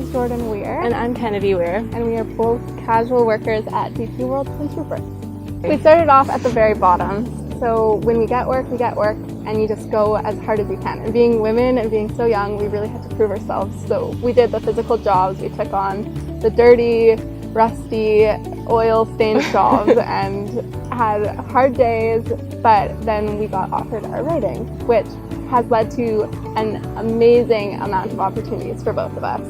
is Jordan Weir. And I'm Kennedy Weir. And we are both casual workers at DP World Prince Rupert. We started off at the very bottom. So when we get work, and you just go as hard as you can. And being women and being so young, we really had to prove ourselves. So we did the physical jobs. We took on the dirty, rusty, oil-stained jobs and had hard days, but then we got offered our writing, which has led to an amazing amount of opportunities for both of us.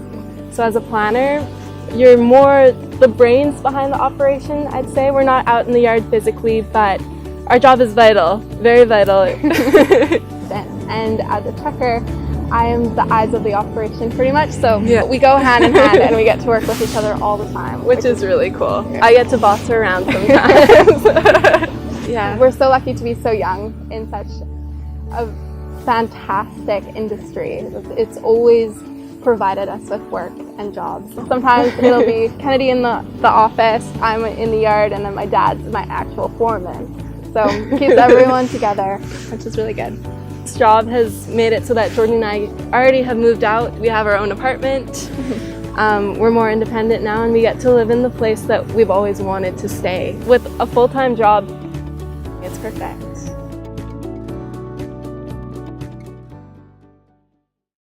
So as a planner, you're more the brains behind the operation, I'd say. We're not out in the yard physically, but our job is vital, very vital. And as a trucker, I am the eyes of the operation pretty much, so we go hand in hand and we get to work with each other all the time. Which is really cool. Yeah. I get to boss her around sometimes. Yeah. We're so lucky to be so young in such a fantastic industry. It's always provided us with work and jobs. Sometimes it'll be Kennedy in the office, I'm in the yard, and then my dad's my actual foreman. So it keeps everyone together, which is really good. This job has made it so that Jordan and I already have moved out. We have our own apartment. We're more independent now, and we get to live in the place that we've always wanted to stay. With a full-time job, it's perfect.